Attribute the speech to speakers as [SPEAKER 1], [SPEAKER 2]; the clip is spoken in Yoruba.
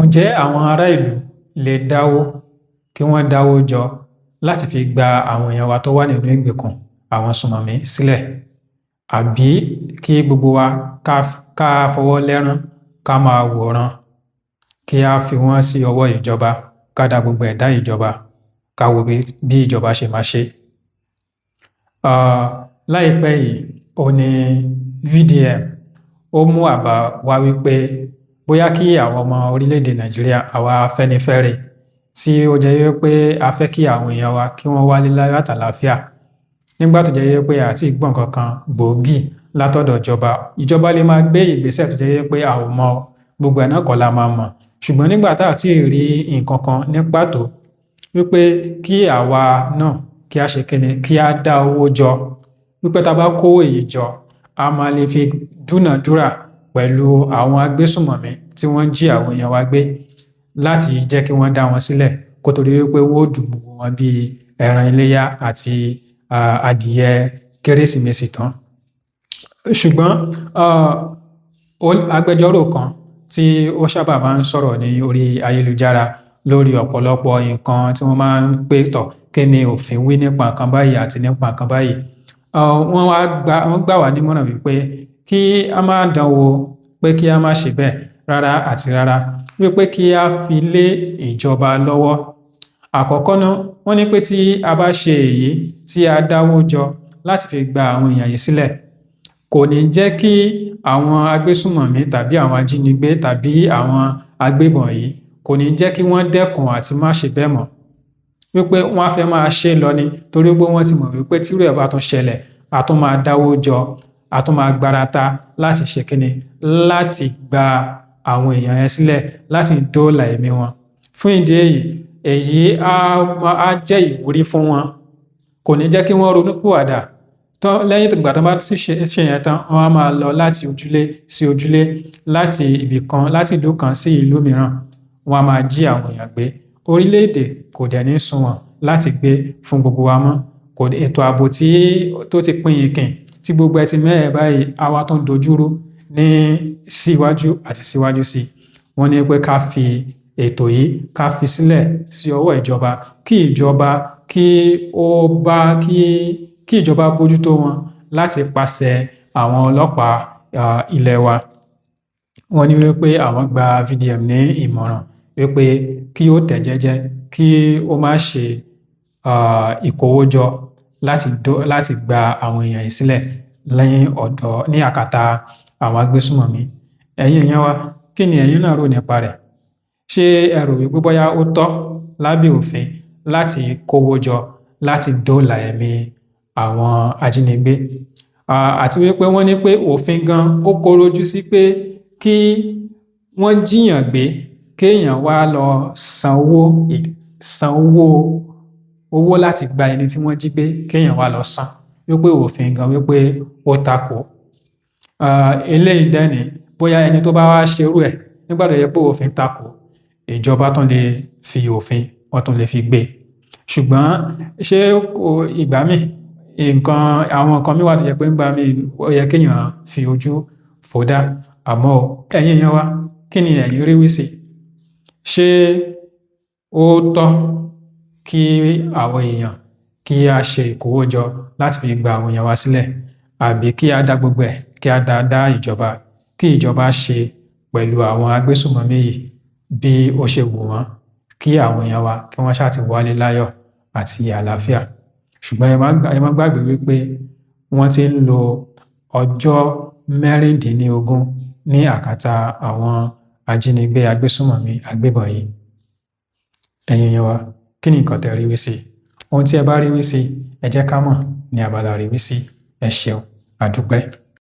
[SPEAKER 1] Ǹjẹ́ àwọn ará ìlú lè kí wọ́n dáwó jọ láti fi gba àwọn èèyàn wa tó wà nínú ìgbèkùn àwọn sùnmọ̀mí sílẹ̀? Àbí kí gbogbo wa ká fọwọ́ lẹ́rán ká máa wòran, kí a fi wọ́n sí ọwọ́ ìjọba, ká dá gbogbo ẹ̀ dá ìjọba, ká wo bí ìjọba ṣe máa ṣe? Láìpẹ́ yìí ní VDM ó mú àbá wá wípé bóyá kí àwọn ọmọ orílẹ̀-èdè Nàìjíríà, àwa Afẹ́nifẹ́re, tí ó jẹ́ wípé a fẹ́ kí àwọn èèyàn wa kí wọ́n wálé láyọ̀ àtàlàáfíà, nígbà tó jẹ́ wípé a ti gbọ́ nǹkan kan gbòógì látọ̀dọ̀ ìjọba lè máa gbé ìgbésẹ̀ tó jẹ́ wípé a ò mọ gbogbo ẹ̀ náà kọ́ la máa mọ̀, ṣùgbọ́n nígbà tá a ti rí nǹkan kan ní pàtó wípé kí àwa náà kí a ṣe kíni, kí a dá owó jọ, wípé tá a bá kó èyí jọ a máa lè fi dúnàdúrà pẹ̀lú àwọn agbésùnmọ̀mí tí wọ́n jí àwọn èèyàn wa gbé, láti jẹ́ kí wọ́n dá wọn sílẹ̀ kó tó di wípé wọ́n ó dùn gbogbo wọn bí ẹran iléyá àti adìyẹ kérésìmesì tán. Ṣùgbọ́n agbẹjọ́rò kan tí ó sábà máa ń sọ̀rọ̀ ní orí ayélujára lórí ọ̀pọ̀lọpọ̀ nǹkan tí wọ́n máa ń pè tọ̀ kí ni òfin wí nípa nǹkan báyìí àti nípa nǹkan báyìí, wọ́n gbà wá nímọ̀ràn wípé kí a má dánwò, pé kí a má ṣe bẹ́ẹ̀ rárá àti rárá, wípé kí a fi lé ìjọba lọ́wọ́. Àkọ́kọ́ náà, wọ́n ní pé tí a bá ṣe èyí, tí a dáwó jọ láti fi gba àwọn èèyàn yìí sílẹ̀, kò ní jẹ́ kí àwọn agbésùnmọ̀mí tàbí àwọn ajínigbé tàbí àwọn agbébọn yìí, kò ní jẹ́ kí wọ́n dẹ́kun àti má ṣe bẹ́ẹ̀ mọ́, wípé wọ́n á fẹ́ máa ṣe lọ ni, torí pé wọ́n ti mọ̀ wípé tí irú ẹ̀ bá tún ṣẹlẹ̀, a tún máa dáwó jọ, a tún máa gbárata láti ṣe kíni, láti gba àwọn èèyàn yẹn sílẹ̀, láti dóòlà ẹ̀mí wọn. Fún ìdí èyí á jẹ́ ìwúrí fún wọn, kò ní jẹ́ kí wọ́n ronúpìwàdà lẹ́yìn ìgbà tó bá ṣe yẹn tán, wọ́n á máa lọ láti ojúlé sí ojúlé, láti ibì kan, láti ìlú kan sí ìlú mìíràn, wọ́n á máa jí àwọn èèyàn gbé. Orílẹ̀-èdè kò dẹ̀ ní sunwọ̀n láti gbé fún gbogbo wa mọ́. Ètò ààbò tó ti pín yìnkìn, tí gbogbo ẹ ti mẹ́hẹ̀ báyìí, á wá tún dojúrú ní síwájú àti síwájú sí. Wọ́n ní pé ká fi ètò yìí ká fi sílẹ̀ sí ọwọ́ ìjọba, kí ìjọba bójútó wọn láti pàṣẹ àwọn ọlọ́pàá ilẹ̀ wa. Wọ́n ní wípé àwọn gba VDM ní ìmọ̀ràn wípé kí ó tẹ̀ jẹ́jẹ́, kí ó má ṣe ìkówójọ láti gba àwọn èèyàn yìí sílẹ̀ ní àkàtà àwọn agbésùnmọ̀mí. Ẹ̀yin èèyàn wa, kí ni ẹ̀yin náà rò nípa rẹ̀? Ṣé ẹ rò wípé bóyá ó tọ́ lábẹ́ òfin láti kówó jọ láti dóòlà ẹ̀mí àwọn ajínigbé? Àti wípé wọ́n ní pé òfin gan ó kọ̀rọ̀jú sí pé kí wọ́n jíyàn gbé, kéèyàn wá lọ san owó láti gba ẹni tí wọ́n jí gbé, kéèyàn wá lọ san, wípé òfin gan wípé ó takò. Eléyìí dẹ̀ ní bóyá ẹni tó bá wá ṣerú ẹ̀, nígbà tó jẹ́ pé òfin takò, ìjọba tún lè fi òfin, wọ́n tún lè fi gbé. Ṣùgbọ́n ṣé ìgbà míì àwọn nǹkan míì wà tó jẹ́ pé ńgbà míì ó yẹ kéèyàn fi ojú fò dá, àmọ́ ẹ̀yin èèyàn wa, kí ni ẹ̀yin rí wí sí? Ṣé ó tọ́ kí àwọn èèyàn kí a ṣe ìkówójọ láti fi gba àwọn èèyàn wa sílẹ̀, àbí kí a dá gbogbo ẹ̀, kí a dá ìjọba, kí ìjọba ṣe pẹ̀lú àwọn agbésùnmọ̀mí yìí bí ó ṣe wù wọ́n, kí àwọn èèyàn wa kí wọ́n ṣáà ti wálé láyọ̀ àti àlàáfíà? Ṣùgbọ́n ẹ má gbàgbé wípé wọ́n ti ń lo ọjọ́ 16 ní àkàtà àwọn ajínigbé agbésùnmọ̀mí agbébọn yìí. Ẹ̀yin èèyàn wa, kí ni nǹkan tẹ́ rí wí sí? Ohun tí ẹ bá rí wí sí, ẹ jẹ́ ká mọ̀ ní abala rí wí sí. Ẹ ṣeun, a dúpẹ́.